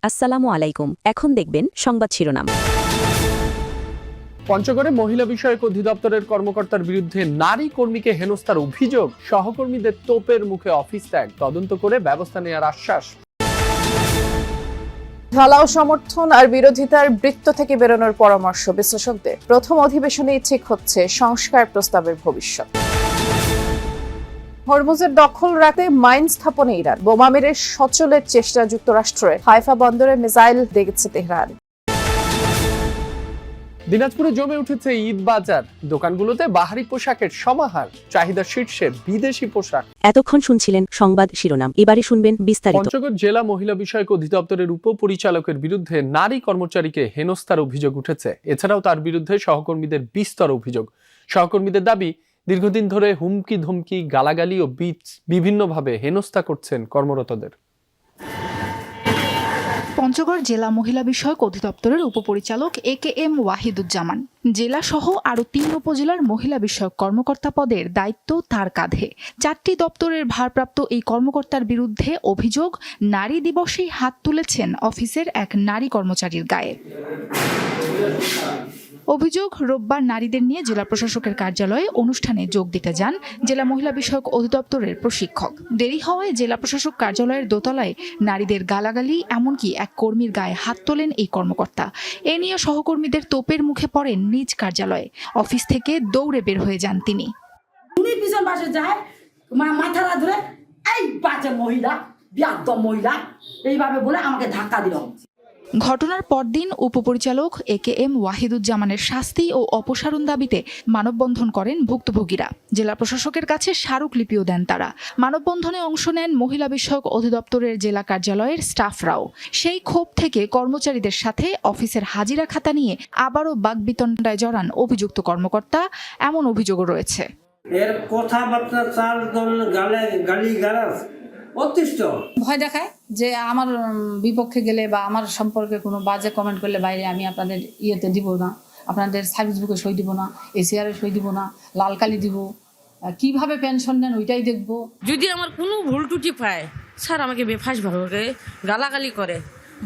আসসালামু আলাইকুম। এখন দেখবেন সংবাদ শিরোনাম। পঞ্চগড়ে মহিলা বিষয়ক অধিদপ্তরের কর্মকর্তার বিরুদ্ধে নারী কর্মীকে হেনস্থার অভিযোগ, সহকর্মীদের তোপের মুখে অফিস ত্যাগ, তদন্ত করে ব্যবস্থা নেওয়ার আশ্বাস। ঢালাও সমর্থন আর বিরোধিতার বৃত্ত থেকে বেরোনোর পরামর্শ বিশ্লেষকদের। প্রথম অধিবেশনেই ঠিক হচ্ছে সংস্কার প্রস্তাবের ভবিষ্যৎ। হরমুজের দখল রাখতে মাইন স্থাপনে ইরান, বোমা মেরে সচলের চেষ্টা যুক্তরাষ্ট্রের। হাইফা বন্দরে মিসাইল দেখেছে তেহরান। দিনাজপুরে জমে উঠেছে ঈদ বাজার, দোকানগুলোতে বাহারি পোশাকের সমাহার, চাহিদা শীর্ষে বিদেশি পোশাক। এতক্ষণ শুনছিলেন সংবাদ শিরোনাম, এবারে শুনবেন বিস্তারিত। পঞ্চগড় জেলা মহিলা বিষয়ক অধিদপ্তরের উপপরিচালকের বিরুদ্ধে নারী কর্মচারীকে হেনস্থার অভিযোগ উঠেছে। এছাড়াও তার বিরুদ্ধে সহকর্মীদের বিস্তর অভিযোগ। সহকর্মীদের দাবি, দীর্ঘদিন ধরে হুমকি ধমকি, গালাগালি ও বিভিন্নভাবে হেনস্থা করছেন কর্মরতদের। পঞ্চগড় জেলা মহিলা বিষয়ক অধিদপ্তরের উপপরিচালক AKM ওয়াহিদুজ্জামান, জেলা সহ আরও ৩ উপজেলার মহিলা বিষয়ক কর্মকর্তা পদের দায়িত্ব তার কাঁধে। 4টি দপ্তরের ভারপ্রাপ্ত এই কর্মকর্তার বিরুদ্ধে অভিযোগ, নারী দিবসেই হাত তুলেছেন অফিসের এক নারী কর্মচারীর গায়ে। অভিযোগ, রোববার নারীদের নিয়ে জেলা প্রশাসকের কার্যালয়ে অনুষ্ঠানে যোগ দিতে যান জেলা মহিলা বিষয়ক অধিদপ্তরের প্রশিক্ষক। দেরি হওয়ায় জেলা প্রশাসক কার্যালয়ের দোতলায় নারীদের গালাগালি, এমনকি এক কর্মীর গায়ে হাত তোলেন এই কর্মকর্তা। এ নিয়ে সহকর্মীদের তোপের মুখে পড়েন নিজ কার্যালয়ে। অফিস থেকে দৌড়ে বের হয়ে যান তিনি। পিছন পাশে যায়, মাথা ধরে এই বাজে মহিলা, বিয়াদব মহিলা, এইভাবে বলে আমাকে ধাক্কা দিল। ঘটনার পরদিন উপপরিচালক AKM ওয়াহিদুজ্জামানের শাস্তি ও অপসারণ দাবিতে মানববন্ধন করেন ভুক্তভোগীরা। জেলা প্রশাসকের কাছে স্মারকলিপিও দেন তারা। মানববন্ধনে অংশ নেন মহিলা বিষয়ক অধিদপ্তরের জেলা কার্যালয়ের স্টাফরাও। সেই ক্ষোভ থেকে কর্মচারীদের সাথে অফিসের হাজিরা খাতা নিয়ে আবারও বাকবিতণ্ডায় জড়ান অভিযুক্ত কর্মকর্তা, এমন অভিযোগও রয়েছে। এর কথাবার্তা চার গালি গালাজ অতিষ্ঠ ভয় দেখায় যে আমার বিপক্ষে গেলে বা আমার সম্পর্কে কোনো বাজে কমেন্ট করলে বাইরে আমি আপনাদের ইয়েতে দিব না, আপনাদের সার্ভিস বুকে সই দিব না, ACR সই দিব না, লাল কালি দিব, কিভাবে পেনশন নেন ওইটাই দেখব। যদি আমার কোনো ভুল টুটি পায়, স্যার আমাকে বেফাস ভাবে গালাগালি করে,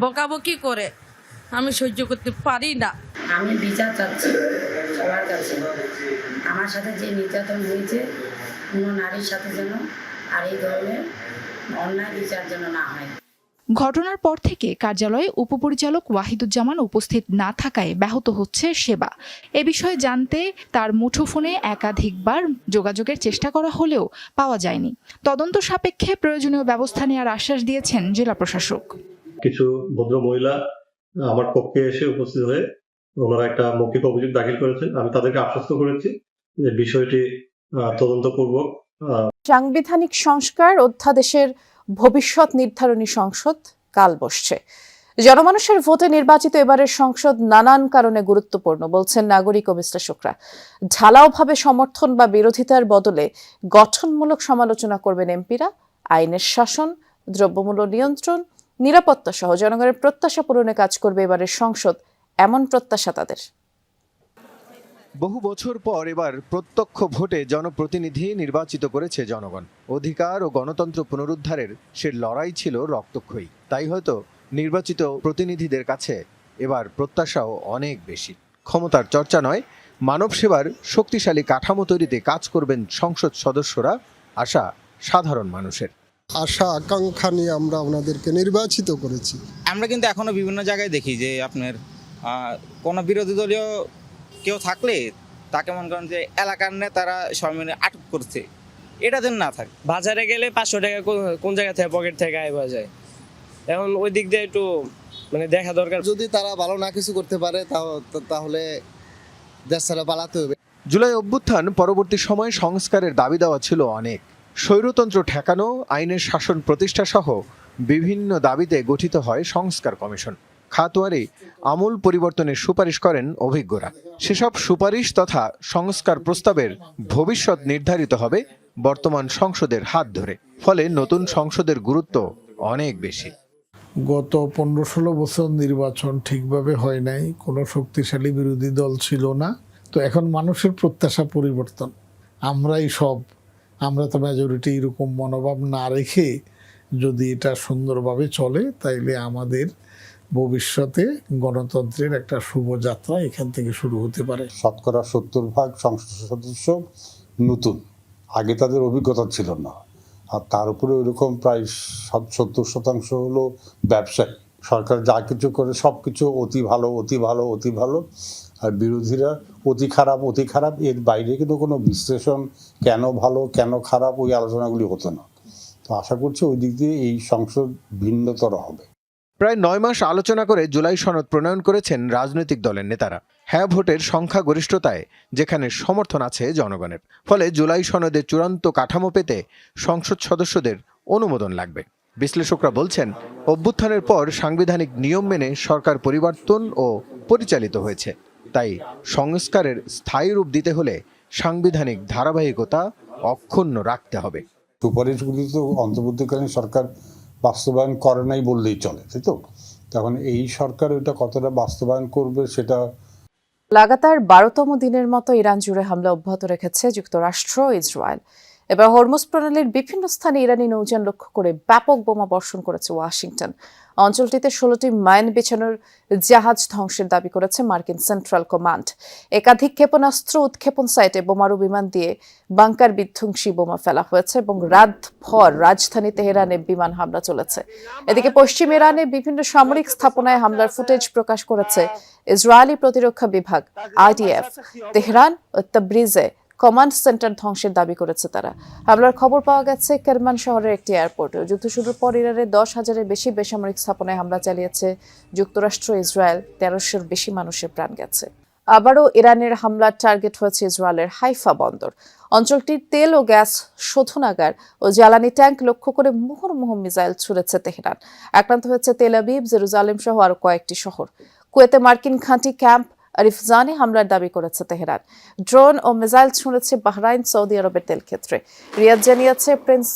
বকাবকি করে, আমি সহ্য করতে পারি না। আমি বিচার চাচ্ছি সবার কাছে। আমার সাথে যে নির্যাতন হয়েছে, কোনো নারীর সাথে যেন আর এই ধরনের অন্যায় বিচার যেন না হয়। ঘটনার পর থেকে কার্যালয়ে উপপরিচালক ওয়াহিদুজ্জামান উপস্থিত না থাকায় ব্যাহত হচ্ছে সেবা। এ বিষয়ে জানতে তার মুঠোফোনে একাধিকবার যোগাযোগের চেষ্টা করা হলেও পাওয়া যায়নি। তদন্ত সাপেক্ষে প্রয়োজনীয় ব্যবস্থা নেওয়ার আশ্বাস দিয়েছেন জেলা প্রশাসক। কিছু ভদ্র মহিলা আমার পক্ষে এসে উপস্থিত হয়ে ওনারা একটা মৌখিক অভিযোগ দাখিল করেছেন। আমি তাদেরকে আশ্বস্ত করেছি যে বিষয়টি তদন্তপূর্বক। সাংবিধানিক সংস্কার অধ্যাদেশের ভবিষ্যৎ নির্ধারণী সংসদ কাল বসছে। জনমানুষের ভোটে নির্বাচিত এবারের সংসদ নানান কারণে গুরুত্বপূর্ণ বলছেন নাগরিক ও বিশ্লেষকরা। ঢালাওভাবে সমর্থন বা বিরোধিতার বদলে গঠনমূলক সমালোচনা করবেন এমপিরা। আইনের শাসন, দ্রব্যমূল্য নিয়ন্ত্রণ, নিরাপত্তা সহ জনগণের প্রত্যাশা পূরণে কাজ করবে এবারের সংসদ, এমন প্রত্যাশা তাদের। বহু বছর পর এবার প্রত্যক্ষ ভোটে জনপ্রতিনিধি নির্বাচিত করেছে জনগণ। অধিকার ও গণতন্ত্র পুনরুদ্ধারের সে লড়াই ছিল রক্তক্ষয়ী। তাই হয়তো নির্বাচিত প্রতিনিধিদের কাছে এবার প্রত্যাশাও অনেক বেশি। ক্ষমতার চর্চা নয়, মানব সেবার শক্তিশালী কাঠামো তৈরিতে কাজ করবেন সংসদ সদস্যরা, আশা সাধারণ মানুষের। আশা আকাঙ্ক্ষা নিয়ে আমরা ওনাদেরকে নির্বাচিত করেছি। আমরা কিন্তু এখনো বিভিন্ন জায়গায় দেখি যে আপনার কোনো বিরোধী দলীয় কেউ থাকলে তাকে মনে করেন যে এলাকার নেতারা সবাই মিলে আটক করছে, এটা যেন না থাকে। বাজারে গেলে 500 টাকা কোন জায়গা থেকে পকেট থেকে গায়েব হয়ে যায়। এখন ওই দিক দিয়ে একটু মানে দেখা দরকার। যদি তারা ভালো না কিছু করতে পারে তাহলে দেশ ছেড়ে পালাতে হবে। জুলাই অভ্যুত্থান পরবর্তী সময়ে সংস্কারের দাবি দেওয়া ছিল অনেক। স্বৈরতন্ত্র ঠেকানো, আইনের শাসন প্রতিষ্ঠা সহ বিভিন্ন দাবিতে গঠিত হয় সংস্কার কমিশন। খাতওয়ারি আমূল পরিবর্তনের সুপারিশ করেন অভিজ্ঞরা। সেসব সুপারিশ তথা সংস্কার প্রস্তাবের ভবিষ্যৎ নির্ধারিত হবে বর্তমান সংসদের হাত ধরে। ফলে নতুন সংসদের গুরুত্ব অনেক বেশি। গত 15-16 বছর নির্বাচন ঠিকভাবে হয় নাই, কোনো শক্তিশালী বিরোধী দল ছিল না। তো এখন মানুষের প্রত্যাশা পরিবর্তন। আমরা তো মেজরিটি এরকম মনোভাব না রেখে যদি এটা সুন্দরভাবে চলে, তাইলে আমাদের ভবিষ্যতে গণতন্ত্রের একটা শুভযাত্রা এখান থেকে শুরু হতে পারে। শতকরা 70% সংসদ সদস্য নতুন, আগে তাদের অভিজ্ঞতা ছিল না, আর তার উপরে ওইরকম প্রায় 70% হলো ব্যবসায়ী। সরকার যা কিছু করে সব কিছু অতি ভালো, অতি ভালো, অতি ভালো, আর বিরোধীরা অতি খারাপ, অতি খারাপ। এর বাইরে কিন্তু কোনো বিশ্লেষণ কেন ভালো কেন খারাপ ওই আলোচনাগুলি হতো না। তো আশা করছি ওই দিক দিয়ে এই সংসদ ভিন্নতর হবে। প্রায় 9 মাস আলোচনা করে জুলাই সনদ প্রণয়ন করেছেন রাজনৈতিক দলের নেতারা। হ্যাঁ ভোটের সংখ্যাগরিষ্ঠতায় যেখানে সমর্থন আছে জনগণের, ফলে জুলাই সনদের চূড়ান্ত কাঠামো পেতে সংসদ সদস্যদের অনুমোদন লাগবে। বিশ্লেষকরা বলছেন, অভ্যুত্থানের পর সাংবিধানিক নিয়ম মেনে সরকার পরিবর্তন ও পরিচালিত হয়েছে। তাই সংস্কারের স্থায়ী রূপ দিতে হলে সাংবিধানিক ধারাবাহিকতা অক্ষুণ্ণ রাখতে হবে। সুপারিশগুলি তো অন্তর্বর্তীকালীন সরকার বাস্তবায়ন করে নাই বললেই চলে, তাই তো? তখন এই সরকার ওইটা কতটা বাস্তবায়ন করবে সেটা। লাগাতার 12তম দিনের মতো ইরান জুড়ে হামলা অব্যাহত রেখেছে যুক্তরাষ্ট্র ও ইসরায়েল। এবার হরমুজ প্রণালীর বিভিন্ন স্থানে ইরানি নৌযান লক্ষ্য করে ব্যাপক বোমা বর্ষণ করেছে ওয়াশিংটন। অঞ্চলটিতে 16টি মাইন বিছানোর জাহাজ ধ্বংসের দাবি করেছে মার্কিন সেন্ট্রাল কমান্ড। একাধিক ক্ষেপণাস্ত্র উৎক্ষেপণ সাইটে বোমারু বিমান দিয়ে বাংকার বিধ্বংসী বোমা ফেলা হয়েছে এবং রাতভর রাজধানী তেহরানে বিমান হামলা চলেছে। এদিকে পশ্চিম ইরানে বিভিন্ন সামরিক স্থাপনায় হামলার ফুটেজ প্রকাশ করেছে ইসরায়েলি প্রতিরক্ষা বিভাগ IDF। তেহরান ও তাবরিজে কমান্ড সেন্টার ধ্বংসের দাবি করেছে তারা। হামলার খবর পাওয়া গেছে কেরমান শহরের একটি এয়ারপোর্টে। যুদ্ধ শুরুর পর ইরানের 10,000-এর বেশি বেসামরিক স্থাপনায় হামলা চালিয়েছে যুক্তরাষ্ট্র ইসরায়েল। 1300-এর বেশি মানুষের প্রাণ গেছে। আবারও ইরানের হামলার টার্গেট হয়েছে ইসরায়েলের হাইফা বন্দর। অঞ্চলটির তেল ও গ্যাস শোধনাগার ও জ্বালানি ট্যাঙ্ক লক্ষ্য করে মুহুর্মুহু মিসাইল ছুড়েছে তেহরান। আক্রান্ত হয়েছে তেল আবিব, জেরুজালেম সহ আরো কয়েকটি শহর। কুয়েতে মার্কিন ঘাঁটি ক্যাম্প রিফজানে হামলার দাবি করেছে তেহরান। ড্রোন ও মিসাইল ছুঁড়েছে বাহরাইন, সৌদি আরবের তেল ক্ষেত্রে। রিয়াদ জানিয়েছে প্রিন্স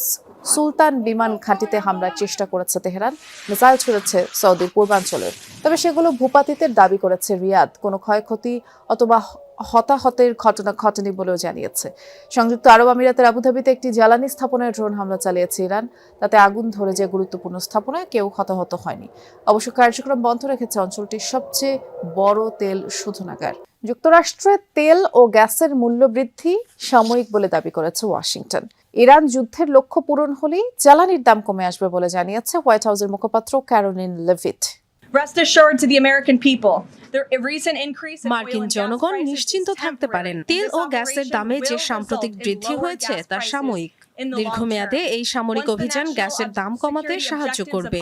সুলতান বিমান ঘাঁটিতে হামলার চেষ্টা করেছে তেহরান। মিসাইল ছুঁড়েছে সৌদির পূর্বাঞ্চলে, তবে সেগুলো ভূপাতিতের দাবি করেছে রিয়াদ। কোনো ক্ষয়ক্ষতি অথবা হতাহতের ঘটনা ঘটেনি বলেও জানিয়েছে। সংযুক্ত আরব আমিরাতের আবুধাবিতে একটি জ্বালানি স্থাপনায় ড্রোন হামলা চালিয়েছে ইরান। তাতে আগুন ধরে যায় গুরুত্বপূর্ণ স্থাপনায়, কেউ হতাহত হয়নি। অবশ্য কার্যক্রম বন্ধ রেখেছে অঞ্চলটির সবচেয়ে বড় তেল শোধনাগার। যুক্তরাষ্ট্রে তেল ও গ্যাসের মূল্য বৃদ্ধি সাময়িক বলে দাবি করেছে ওয়াশিংটন। ইরান যুদ্ধের লক্ষ্য পূরণ হলেই জ্বালানির দাম কমে আসবে বলে জানিয়েছে হোয়াইট হাউসের মুখপাত্র ক্যারোলিন লেভিট। মার্কিন জনগণ নিশ্চিন্ত থাকতে পারেন, তেল ও গ্যাসের দামে যে সাম্প্রতিক বৃদ্ধি হয়েছে তা সাময়িক। দীর্ঘমেয়াদে এই সামরিক অভিযান গ্যাসের দাম কমাতে সাহায্য করবে।